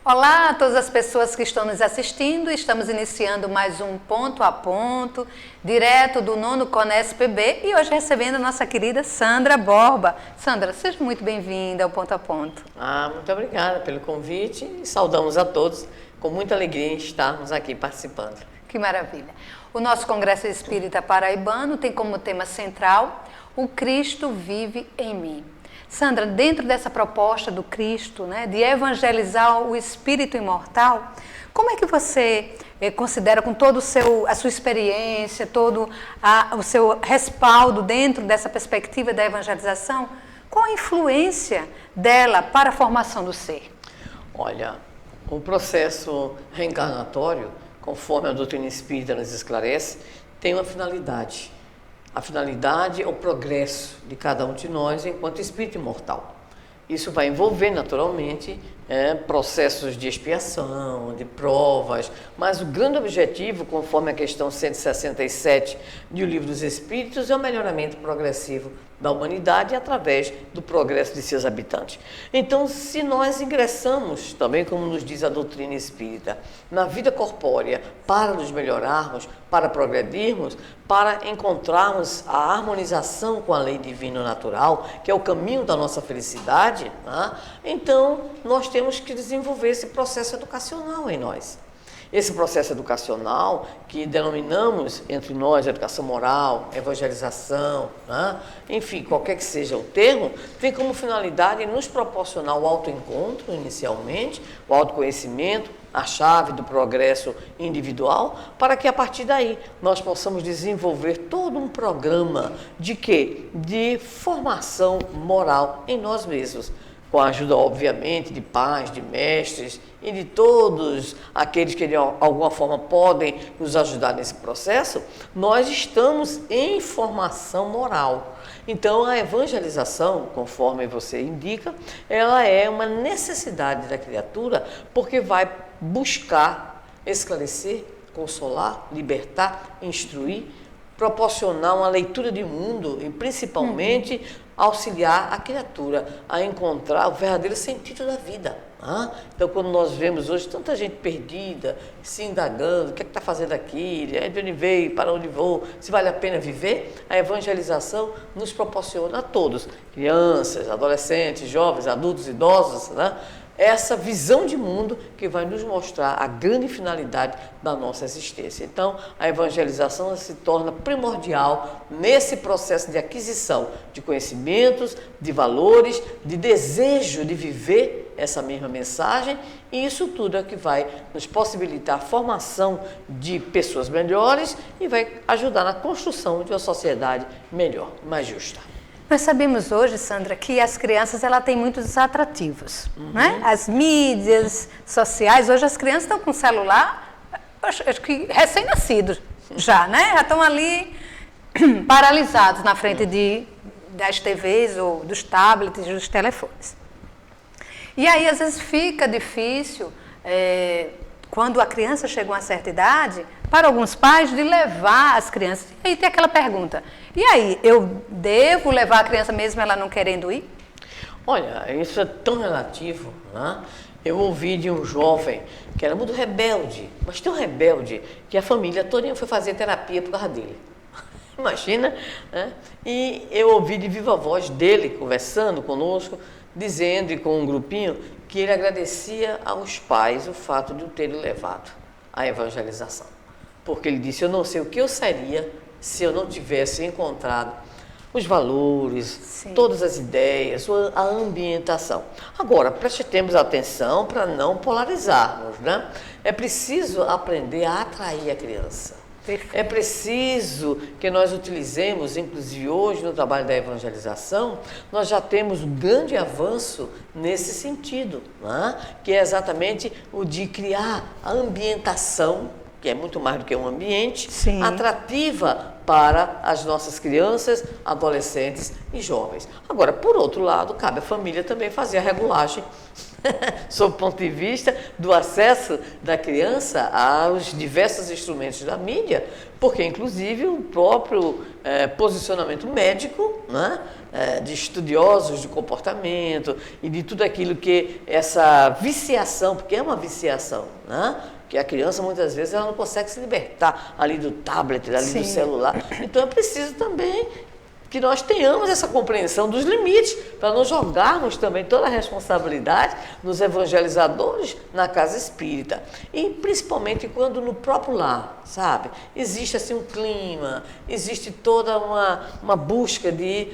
Olá a todas as pessoas que estão nos assistindo. Estamos iniciando mais um Ponto a Ponto, direto do 9º CONES PB, e hoje recebendo a nossa querida Sandra Borba. Sandra, seja muito bem-vinda ao Ponto a Ponto. Muito obrigada pelo convite e saudamos a todos com muita alegria em estarmos aqui participando. Que maravilha. O nosso Congresso Espírita Paraibano tem como tema central o Cristo vive em mim. Sandra, dentro dessa proposta do Cristo, né, de evangelizar o espírito imortal, como é que você considera, com toda a sua experiência, todo o seu respaldo dentro dessa perspectiva da evangelização, qual a influência dela para a formação do ser? Olha, o processo reencarnatório, conforme a doutrina espírita nos esclarece, tem uma finalidade. A finalidade é o progresso de cada um de nós enquanto espírito imortal. Isso vai envolver, naturalmente, processos de expiação, de provas, mas o grande objetivo, conforme a questão 167 do Livro dos Espíritos, é o melhoramento progressivo da humanidade através do progresso de seus habitantes. Então, se nós ingressamos, também como nos diz a doutrina espírita, na vida corpórea para nos melhorarmos, para progredirmos, para encontrarmos a harmonização com a lei divina natural, que é o caminho da nossa felicidade, né? Então nós temos que desenvolver esse processo educacional em nós. Esse processo educacional, que denominamos entre nós educação moral, evangelização, né? Enfim, qualquer que seja o termo, tem como finalidade nos proporcionar o autoencontro inicialmente, o autoconhecimento, a chave do progresso individual, para que a partir daí nós possamos desenvolver todo um programa de quê? De formação moral em nós mesmos, com a ajuda, obviamente, de pais, de mestres e de todos aqueles que de alguma forma podem nos ajudar nesse processo. Nós estamos em formação moral. Então, a evangelização, conforme você indica, ela é uma necessidade da criatura, porque vai buscar esclarecer, consolar, libertar, instruir, proporcionar uma leitura de mundo e principalmente auxiliar a criatura a encontrar o verdadeiro sentido da vida. Então, quando nós vemos hoje tanta gente perdida, se indagando, o que é que está fazendo aqui, de onde veio, para onde vou, se vale a pena viver, a evangelização nos proporciona a todos, crianças, adolescentes, jovens, adultos, idosos, né? Essa visão de mundo que vai nos mostrar a grande finalidade da nossa existência. Então, a evangelização se torna primordial nesse processo de aquisição de conhecimentos, de valores, de desejo de viver essa mesma mensagem, e isso tudo é que vai nos possibilitar a formação de pessoas melhores e vai ajudar na construção de uma sociedade melhor, mais justa. Nós sabemos hoje, Sandra, que as crianças têm muitos atrativos, né? As mídias sociais, hoje as crianças estão com celular, acho que recém-nascidos já, né? Já estão ali paralisados na frente das TVs ou dos tablets, dos telefones. E aí, às vezes, fica difícil, quando a criança chega a uma certa idade, para alguns pais, de levar as crianças. E aí tem aquela pergunta, e aí, eu devo levar a criança mesmo ela não querendo ir? Olha, isso é tão relativo, né? Eu ouvi de um jovem que era muito rebelde, mas tão rebelde que a família toda foi fazer terapia por causa dele. Imagina, né? E eu ouvi de viva voz dele, conversando conosco, dizendo, e com um grupinho, que ele agradecia aos pais o fato de o terem levado à evangelização. Porque ele disse, eu não sei o que eu seria se eu não tivesse encontrado os valores, sim, todas as ideias, a ambientação. Agora, prestemos atenção para não polarizarmos, né? É preciso aprender a atrair a criança. Perfeito. É preciso que nós utilizemos, inclusive hoje no trabalho da evangelização, nós já temos um grande avanço nesse sentido, né? Que é exatamente o de criar a ambientação, que é muito mais do que um ambiente, sim, atrativa para as nossas crianças, adolescentes e jovens. Agora, por outro lado, cabe à família também fazer a regulagem sob o ponto de vista do acesso da criança aos diversos instrumentos da mídia, porque inclusive o próprio posicionamento médico, né, de estudiosos de comportamento e de tudo aquilo que essa viciação, porque é uma viciação, né? Que a criança muitas vezes ela não consegue se libertar ali do tablet, ali Sim. do celular. Então é preciso também que nós tenhamos essa compreensão dos limites, para não jogarmos também toda a responsabilidade nos evangelizadores na casa espírita. E principalmente quando no próprio lar, sabe? Existe assim um clima, existe toda uma busca de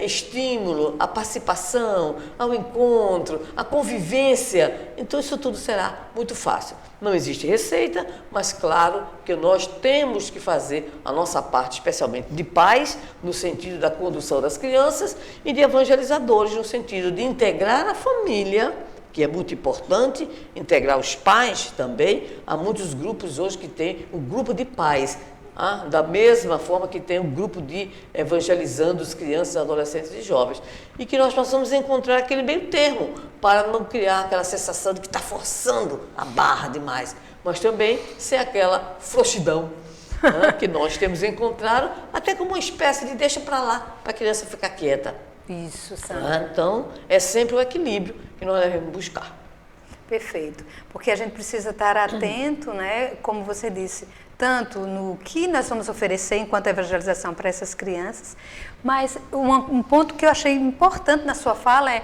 estímulo à participação, ao encontro, à convivência. Então isso tudo será muito fácil. Não existe receita, mas claro que nós temos que fazer a nossa parte, especialmente de pais, no sentido da condução das crianças, e de evangelizadores, no sentido de integrar a família, que é muito importante, integrar os pais também. Há muitos grupos hoje que tem o grupo de pais, da mesma forma que tem um grupo de evangelizando as crianças, adolescentes e jovens. E que nós possamos encontrar aquele meio termo, para não criar aquela sensação de que está forçando a barra demais, mas também ser aquela frouxidão que nós temos encontrado, até como uma espécie de deixa para lá, para a criança ficar quieta. Isso, Sandra. Então, é sempre o equilíbrio que nós devemos buscar. Perfeito, porque a gente precisa estar atento, né, como você disse, tanto no que nós vamos oferecer enquanto evangelização para essas crianças, mas um ponto que eu achei importante na sua fala é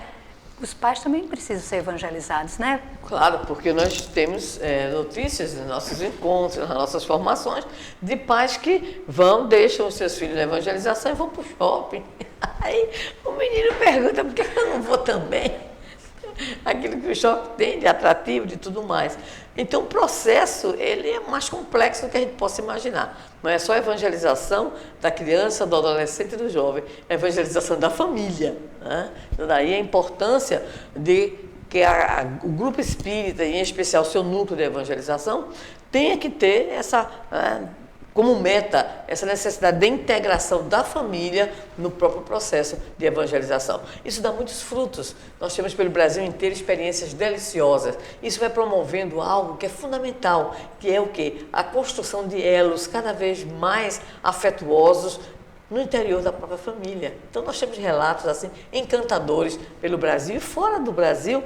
os pais também precisam ser evangelizados, né? Claro, porque nós temos notícias nos nossos encontros, nas nossas formações, de pais que deixam os seus filhos na evangelização e vão para o shopping. Aí o menino pergunta, por que eu não vou também? Aquilo que o shopping tem de atrativo, de tudo mais. Então o processo ele é mais complexo do que a gente possa imaginar. Não é só a evangelização da criança, do adolescente e do jovem, é a evangelização da família, né? Então daí a importância de que o grupo espírita, em especial o seu núcleo de evangelização, tenha que ter essa como meta, essa necessidade de integração da família no próprio processo de evangelização. Isso dá muitos frutos. Nós temos pelo Brasil inteiro experiências deliciosas. Isso vai promovendo algo que é fundamental, que é o quê? A construção de elos cada vez mais afetuosos no interior da própria família. Então nós temos relatos assim encantadores pelo Brasil e fora do Brasil,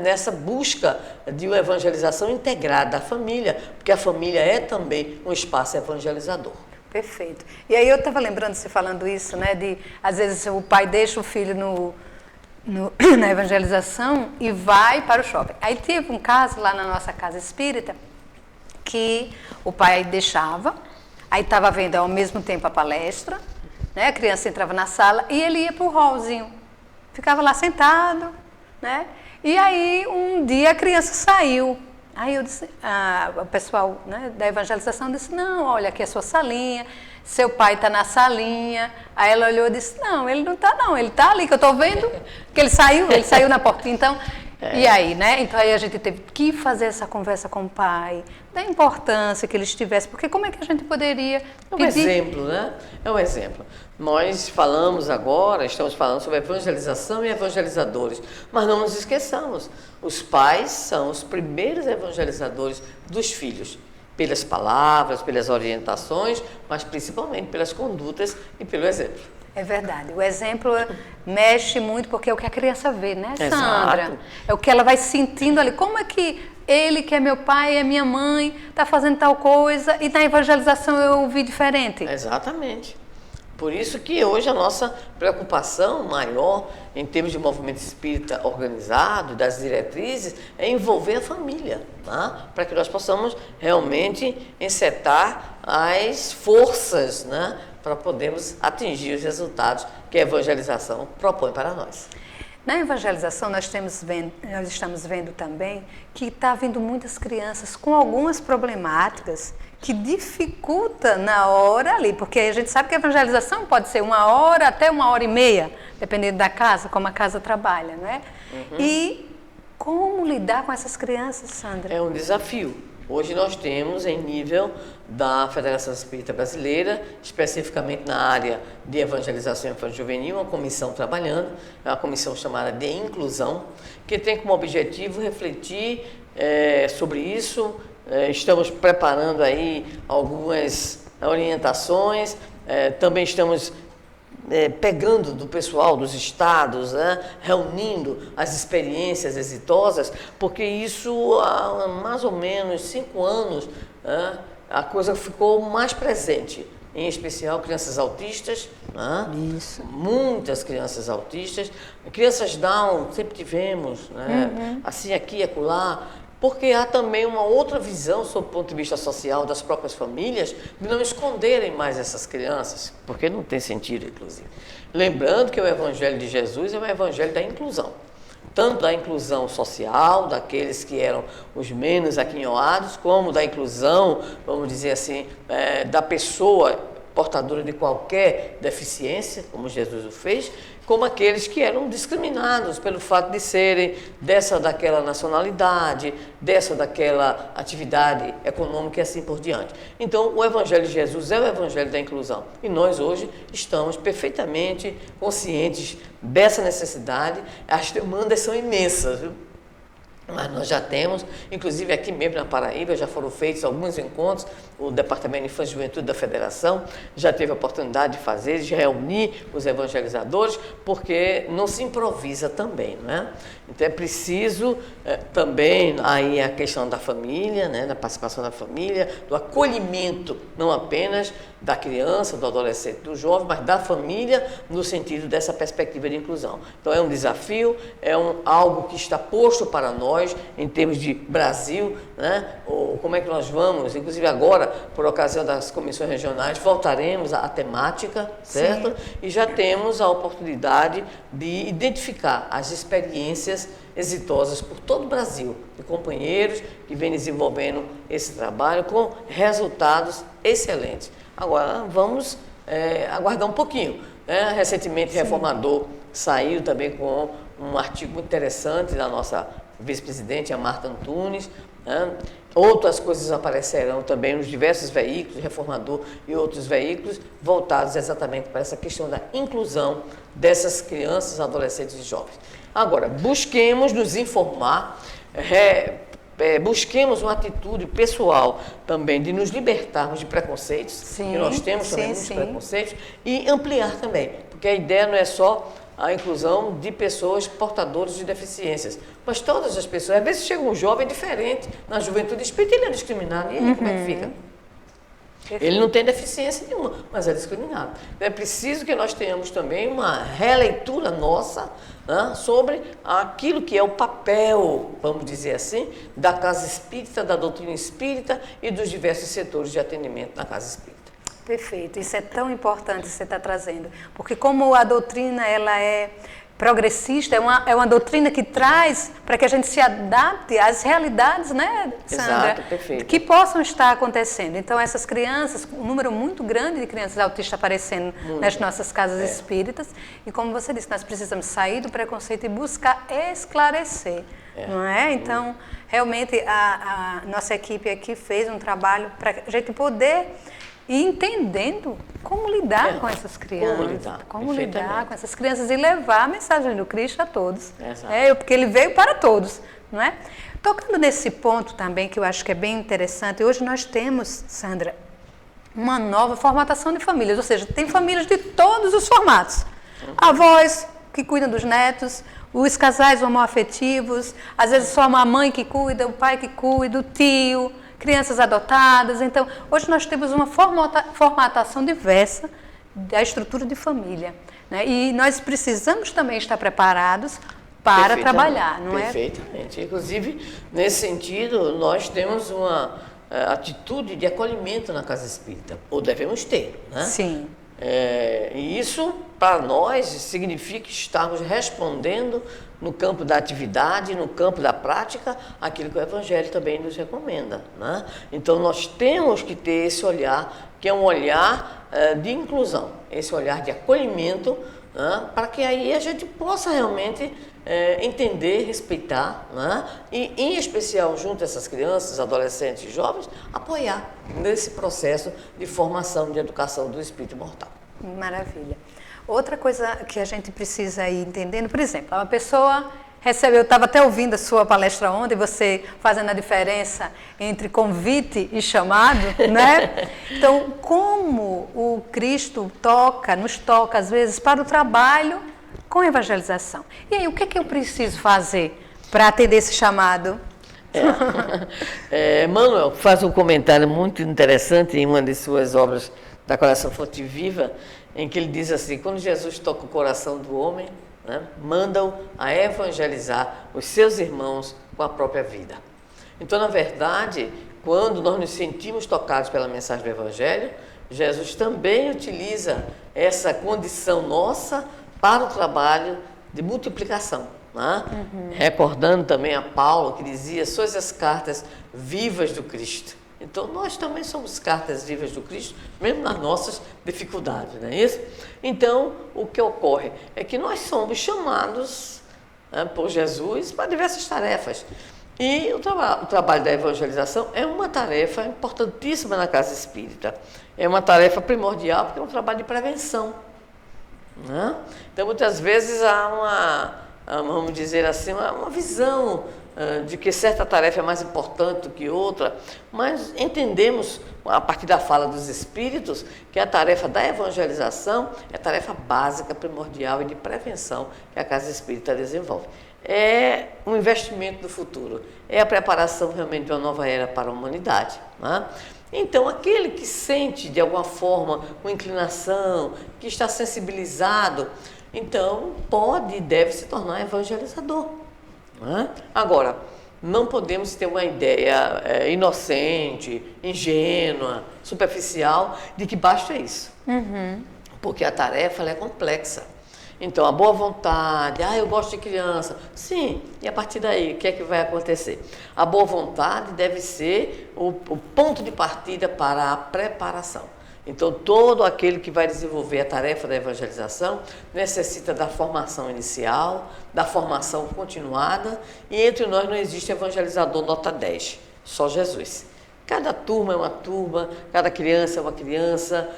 nessa busca de uma evangelização integrada da família, porque a família é também um espaço evangelizador. Perfeito. E aí eu estava lembrando, você falando isso, né, de às vezes o pai deixa o filho na evangelização e vai para o shopping. Aí teve um caso lá na nossa casa espírita que o pai deixava, aí estava vendo ao mesmo tempo a palestra, né? A criança entrava na sala e ele ia para o hallzinho, ficava lá sentado, né? E aí um dia a criança saiu. Aí eu disse, o pessoal, né, da evangelização disse, não, olha, aqui é a sua salinha, seu pai está na salinha. Aí ela olhou e disse, não, ele não está não, ele está ali, que eu estou vendo que ele saiu na porta. Então, e aí, né? Então aí a gente teve que fazer essa conversa com o pai, da importância que eles tivessem, porque como é que a gente poderia pedir... É um exemplo, né? É um exemplo. Nós estamos falando sobre evangelização e evangelizadores, mas não nos esqueçamos, os pais são os primeiros evangelizadores dos filhos, pelas palavras, pelas orientações, mas principalmente pelas condutas e pelo exemplo. É verdade. O exemplo mexe muito porque é o que a criança vê, né, Sandra? Exato. É o que ela vai sentindo ali. Como é que ele, que é meu pai, é minha mãe, está fazendo tal coisa e na evangelização eu ouvi diferente? Exatamente. Por isso que hoje a nossa preocupação maior em termos de movimento espírita organizado, das diretrizes, é envolver a família, tá? Para que nós possamos realmente encetar as forças, né? Para podermos atingir os resultados que a evangelização propõe para nós. Na evangelização nós estamos vendo também que está vindo muitas crianças com algumas problemáticas que dificulta na hora ali, porque a gente sabe que a evangelização pode ser 1 hora até 1h30, dependendo da casa, como a casa trabalha, né? Uhum. E como lidar com essas crianças, Sandra? É um desafio, Hoje nós temos, em nível da Federação Espírita Brasileira, especificamente na área de evangelização infanto-juvenil, uma comissão trabalhando, é uma comissão chamada de inclusão, que tem como objetivo refletir sobre isso. Estamos preparando aí algumas orientações, também estamos pegando do pessoal dos estados, né, reunindo as experiências exitosas, porque isso há mais ou menos 5 anos, né, a coisa ficou mais presente, em especial crianças autistas, né, muitas crianças autistas, crianças Down, sempre tivemos, né, assim aqui e acolá, porque há também uma outra visão, sob o ponto de vista social, das próprias famílias, de não esconderem mais essas crianças, porque não tem sentido, inclusive. Lembrando que o Evangelho de Jesus é o Evangelho da inclusão, tanto da inclusão social, daqueles que eram os menos aquinhoados, como da inclusão, vamos dizer assim, da pessoa portadora de qualquer deficiência, como Jesus o fez, como aqueles que eram discriminados pelo fato de serem dessa ou daquela nacionalidade, dessa ou daquela atividade econômica e assim por diante. Então, o Evangelho de Jesus é o Evangelho da inclusão. E nós hoje estamos perfeitamente conscientes dessa necessidade. As demandas são imensas, viu? Mas nós já temos, inclusive aqui mesmo na Paraíba, já foram feitos alguns encontros, o Departamento de Infância e Juventude da Federação já teve a oportunidade de fazer, de reunir os evangelizadores, porque não se improvisa também, não é? Então é preciso também aí a questão da família, né, da participação da família, do acolhimento, não apenas da criança, do adolescente, do jovem, mas da família no sentido dessa perspectiva de inclusão. Então é um desafio, algo que está posto para nós em termos de Brasil, né? Ou como é que nós vamos, inclusive agora, por ocasião das comissões regionais, voltaremos à temática, certo? Sim. E já temos a oportunidade de identificar as experiências exitosas por todo o Brasil, de companheiros que vêm desenvolvendo esse trabalho com resultados excelentes. Agora, vamos aguardar um pouquinho, né? Recentemente, o Reformador saiu também com um artigo muito interessante da nossa vice-presidente, a Marta Antunes, né? Outras coisas aparecerão também nos diversos veículos, Reformador e outros veículos, voltados exatamente para essa questão da inclusão dessas crianças, adolescentes e jovens. Agora, busquemos nos informar, busquemos uma atitude pessoal também de nos libertarmos de preconceitos, que nós temos também muitos preconceitos, e ampliar também, porque a ideia não é só a inclusão de pessoas portadoras de deficiências, mas todas as pessoas. Às vezes chega um jovem diferente na juventude espírita, ele é discriminado, e aí como é que fica? Ele não tem deficiência nenhuma, mas é discriminado. É preciso que nós tenhamos também uma releitura nossa, né, sobre aquilo que é o papel, vamos dizer assim, da casa espírita, da doutrina espírita e dos diversos setores de atendimento na casa espírita. Perfeito, isso é tão importante que você está trazendo, porque como a doutrina ela é progressista, é uma doutrina que traz para que a gente se adapte às realidades, né, Sandra? Exato, perfeito. Que possam estar acontecendo. Então, essas crianças, um número muito grande de crianças autistas aparecendo nas nossas casas espíritas, e como você disse, nós precisamos sair do preconceito e buscar esclarecer, não é? Então, realmente, a nossa equipe aqui fez um trabalho para a gente poder ir entendendo como lidar com essas crianças, como lidar com essas crianças e levar a mensagem do Cristo a todos. Porque ele veio para todos, não é? Tocando nesse ponto também, que eu acho que é bem interessante, hoje nós temos, Sandra, uma nova formatação de famílias, ou seja, tem famílias de todos os formatos. Avós que cuidam dos netos, os casais homoafetivos, às vezes só uma mãe que cuida, o pai que cuida, o tio, crianças adotadas. Então, hoje nós temos uma formatação diversa da estrutura de família, né? E nós precisamos também estar preparados para trabalhar, não é? Perfeitamente. Inclusive, nesse sentido, nós temos uma atitude de acolhimento na casa espírita, ou devemos ter, né? Sim. E isso, para nós, significa estarmos respondendo no campo da atividade, no campo da prática, aquilo que o Evangelho também nos recomenda, né? Então, nós temos que ter esse olhar, que é um olhar de inclusão, esse olhar de acolhimento, né? Para que aí a gente possa realmente entender, respeitar, né? E, em especial, junto a essas crianças, adolescentes e jovens, apoiar nesse processo de formação, de educação do espírito imortal. Maravilha. Outra coisa que a gente precisa ir entendendo, por exemplo, uma pessoa recebeu, eu estava até ouvindo a sua palestra ontem, você fazendo a diferença entre convite e chamado, né? Então, como o Cristo nos toca às vezes para o trabalho com evangelização. E aí, o que é que eu preciso fazer para atender esse chamado? Manuel faz um comentário muito interessante em uma de suas obras da coleção Fonte Viva, em que ele diz assim: quando Jesus toca o coração do homem, né, manda-o a evangelizar os seus irmãos com a própria vida. Então, na verdade, quando nós nos sentimos tocados pela mensagem do Evangelho, Jesus também utiliza essa condição nossa para o trabalho de multiplicação. Né? Recordando também a Paulo, que dizia: sois as cartas vivas do Cristo. Então, nós também somos cartas vivas do Cristo, mesmo nas nossas dificuldades, não é isso? Então, o que ocorre é que nós somos chamados, né, por Jesus para diversas tarefas. E o trabalho da evangelização é uma tarefa importantíssima na casa espírita. É uma tarefa primordial, porque é um trabalho de prevenção. Né? Então, muitas vezes há vamos dizer assim, uma visão de que certa tarefa é mais importante do que outra, mas entendemos, a partir da fala dos espíritos, que a tarefa da evangelização é tarefa básica, primordial e de prevenção que a casa espírita desenvolve. É um investimento do futuro, é a preparação realmente de uma nova era para a humanidade. Né? Então, aquele que sente de alguma forma uma inclinação, que está sensibilizado, então pode e deve se tornar evangelizador. Né? Agora, não podemos ter uma ideia inocente, ingênua, superficial, de que basta isso. Porque a tarefa ela é complexa. Então, a boa vontade, eu gosto de criança, sim, e a partir daí, o que é que vai acontecer? A boa vontade deve ser o ponto de partida para a preparação. Então, todo aquele que vai desenvolver a tarefa da evangelização necessita da formação inicial, da formação continuada, e entre nós não existe evangelizador nota 10, só Jesus. Cada turma é uma turma, cada criança é uma criança.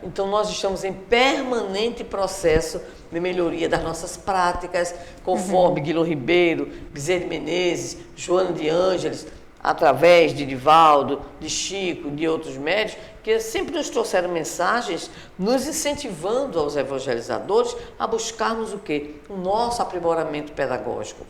Então, nós estamos em permanente processo de melhoria das nossas práticas, conforme Guilherme Ribeiro, Bezerra de Menezes, Joana de Ângeles, através de Divaldo, de Chico, de outros médios, que sempre nos trouxeram mensagens nos incentivando aos evangelizadores a buscarmos o quê? O nosso aprimoramento pedagógico.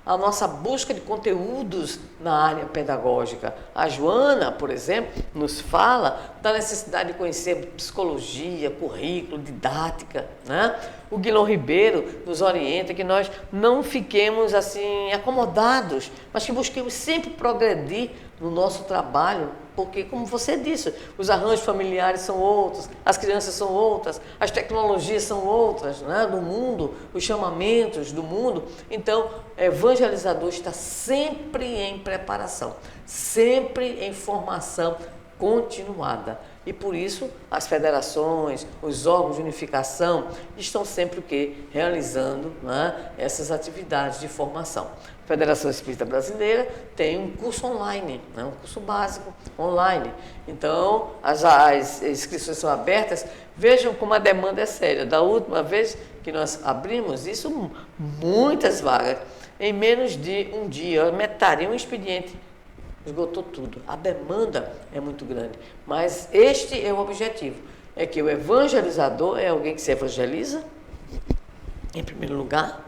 A nossa busca de conteúdos na área pedagógica. A Joana, por exemplo, nos fala da necessidade de conhecer psicologia, currículo, didática. Né? O Guilherme Ribeiro nos orienta que nós não fiquemos assim acomodados, mas que busquemos sempre progredir no nosso trabalho, porque, como você disse, os arranjos familiares são outros, as crianças são outras, as tecnologias são outras, né, do mundo, os chamamentos do mundo. Então, o evangelizador está sempre em preparação, sempre em formação continuada. E por isso as federações, os órgãos de unificação estão sempre o quê? Realizando, né, essas atividades de formação. A Federação Espírita Brasileira tem um curso online, né, um curso básico online. Então, as inscrições são abertas. Vejam como a demanda é séria. Da última vez que nós abrimos isso, muitas vagas. Em menos de um dia, metade, um expediente. Esgotou tudo. A demanda é muito grande. Mas este é o objetivo. É que o evangelizador é alguém que se evangeliza, em primeiro lugar.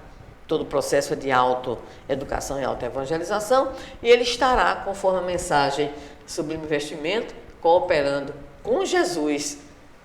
Todo o processo é de autoeducação e autoevangelização. E ele estará, conforme a mensagem sobre o investimento, cooperando com Jesus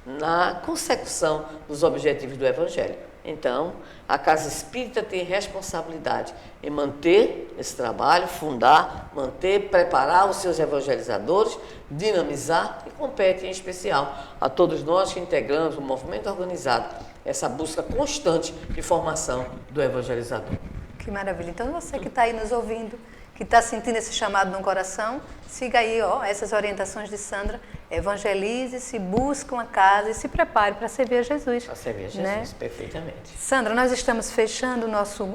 na consecução dos objetivos do Evangelho. Então, a Casa Espírita tem responsabilidade em manter esse trabalho, fundar, manter, preparar os seus evangelizadores, dinamizar e compete em especial a todos nós que integramos o movimento organizado, essa busca constante de formação do evangelizador. Que maravilha. Então, você que está aí nos ouvindo, que está sentindo esse chamado no coração, siga aí essas orientações de Sandra evangelize-se, busque uma casa e se prepare para servir a Jesus. Para servir a Jesus, né? Perfeitamente. Sandra, nós estamos fechando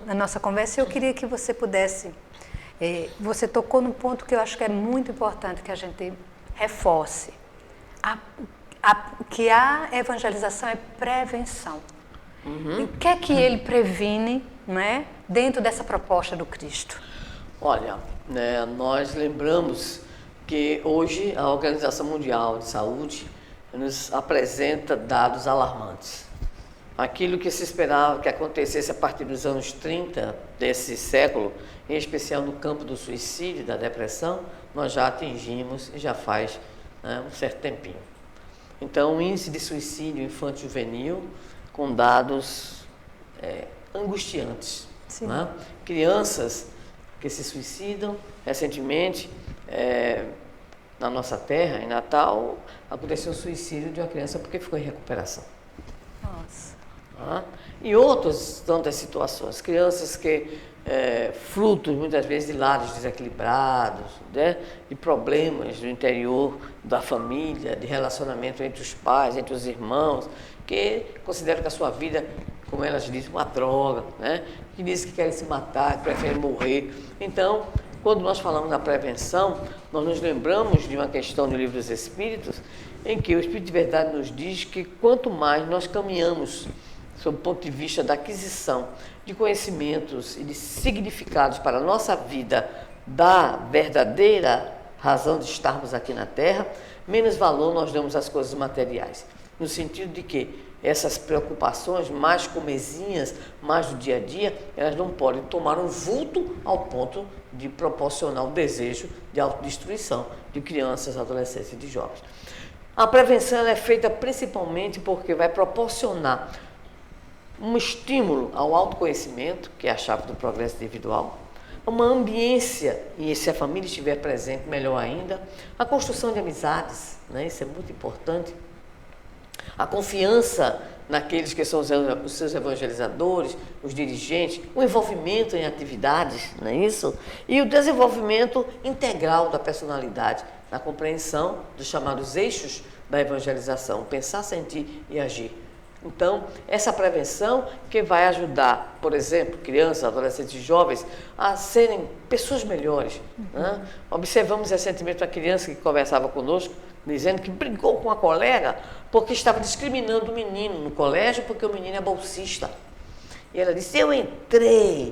a nossa conversa e eu queria que você pudesse... você tocou num ponto que eu acho que é muito importante que a gente reforce. Que a evangelização é prevenção. E o que é que ele previne, né, dentro dessa proposta do Cristo? Olha, nós lembramos que hoje a Organização Mundial de Saúde nos apresenta dados alarmantes. Aquilo que se esperava que acontecesse a partir dos anos 30 desse século, em especial no campo do suicídio e da depressão, nós já atingimos e já faz um certo tempinho. Então, o índice de suicídio infanto-juvenil com dados angustiantes. Né? Crianças que se suicidam. Recentemente, na nossa terra, em Natal, aconteceu o suicídio de uma criança porque ficou em recuperação. Nossa. E outras tantas situações. Crianças que, frutos muitas vezes de lares desequilibrados, né? De problemas do interior da família, de relacionamento entre os pais, entre os irmãos, que consideram que a sua vida, como elas dizem, uma droga, né? Que dizem que querem se matar, que preferem morrer. Então, quando nós falamos da prevenção, nós nos lembramos de uma questão do Livro dos Espíritos, em que o Espírito de Verdade nos diz que quanto mais nós caminhamos sob o ponto de vista da aquisição de conhecimentos e de significados para a nossa vida, da verdadeira razão de estarmos aqui na Terra, menos valor nós damos às coisas materiais. No sentido de que essas preocupações mais comezinhas, mais do dia a dia, elas não podem tomar um vulto ao ponto de proporcionar o desejo de autodestruição de crianças, adolescentes e de jovens. A prevenção é feita principalmente porque vai proporcionar um estímulo ao autoconhecimento, que é a chave do progresso individual, uma ambiência, e se a família estiver presente, melhor ainda, a construção de amizades, né? Isso é muito importante, a confiança naqueles que são os seus evangelizadores, os dirigentes, o envolvimento em atividades, não é isso? E o desenvolvimento integral da personalidade, na compreensão dos chamados eixos da evangelização, pensar, sentir e agir. Então, essa prevenção que vai ajudar, por exemplo, crianças, adolescentes e jovens a serem pessoas melhores. Né? Observamos recentemente uma criança que conversava conosco, dizendo que brigou com a colega porque estava discriminando o menino no colégio porque o menino é bolsista. E ela disse, eu entrei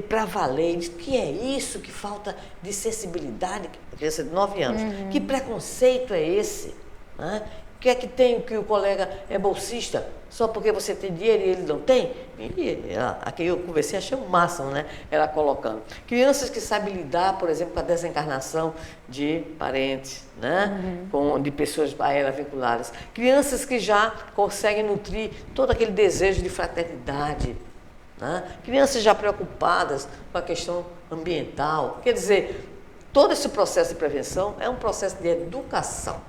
para valer. Disse, que é isso? Que falta de sensibilidade? Criança de 9 anos. Que preconceito é esse? Né? O que é que tem que o colega é bolsista só porque você tem dinheiro e ele não tem? E aqui eu conversei, achei o máximo, né? Ela colocando. Crianças que sabem lidar, por exemplo, com a desencarnação de parentes, né? De pessoas a ela vinculadas. Crianças que já conseguem nutrir todo aquele desejo de fraternidade. Né? Crianças já preocupadas com a questão ambiental. Quer dizer, todo esse processo de prevenção é um processo de educação.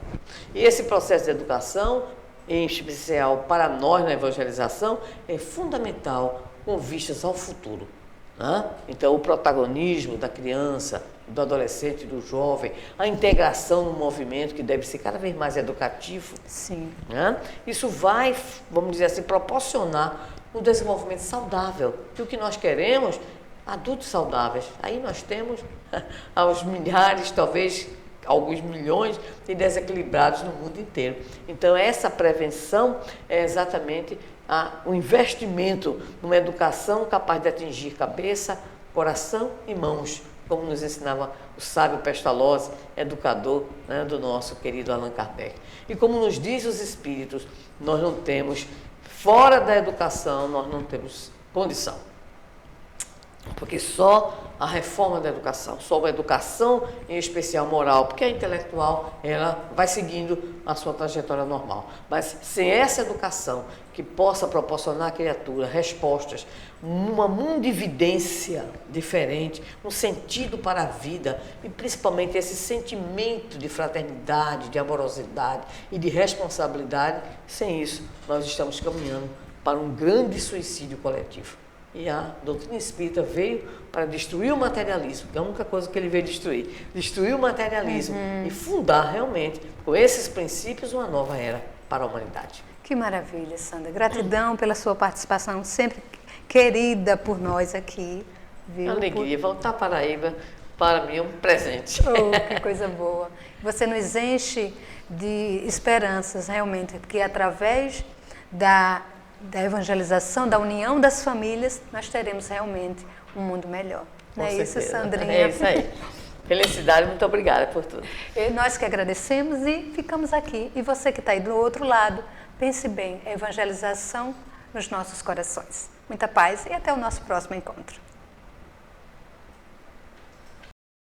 E esse processo de educação, em especial para nós na evangelização, é fundamental com vistas ao futuro. Né? Então, o protagonismo da criança, do adolescente, do jovem, a integração no movimento, que deve ser cada vez mais educativo. Sim. Né? Isso vai, vamos dizer assim, proporcionar um desenvolvimento saudável. E o que nós queremos, adultos saudáveis. Aí nós temos aos milhares, talvez alguns milhões de desequilibrados no mundo inteiro. Então, essa prevenção é exatamente o investimento numa educação capaz de atingir cabeça, coração e mãos, como nos ensinava o sábio Pestalozzi, educador, né, do nosso querido Allan Kardec. E como nos diz os Espíritos, nós não temos, fora da educação, nós não temos condição. Porque só a reforma da educação, só a educação em especial moral, porque a intelectual ela vai seguindo a sua trajetória normal. Mas sem essa educação que possa proporcionar à criatura respostas, uma mundividência diferente, um sentido para a vida e principalmente esse sentimento de fraternidade, de amorosidade e de responsabilidade, sem isso nós estamos caminhando para um grande suicídio coletivo. E a doutrina espírita veio para destruir o materialismo, que é a única coisa que ele veio destruir. Destruir o materialismo e fundar realmente, com esses princípios, uma nova era para a humanidade. Que maravilha, Sandra. Gratidão pela sua participação, sempre querida por nós aqui. Viu? Alegria. Voltar para a Paraíba, para mim, é um presente. Oh, que coisa boa. Você nos enche de esperanças, realmente, porque através da evangelização, da união das famílias, nós teremos realmente um mundo melhor. Não é isso, Sandrinha? É isso aí. Felicidade, muito obrigada por tudo. E nós que agradecemos e ficamos aqui. E você que está aí do outro lado, pense bem, evangelização nos nossos corações. Muita paz e até o nosso próximo encontro.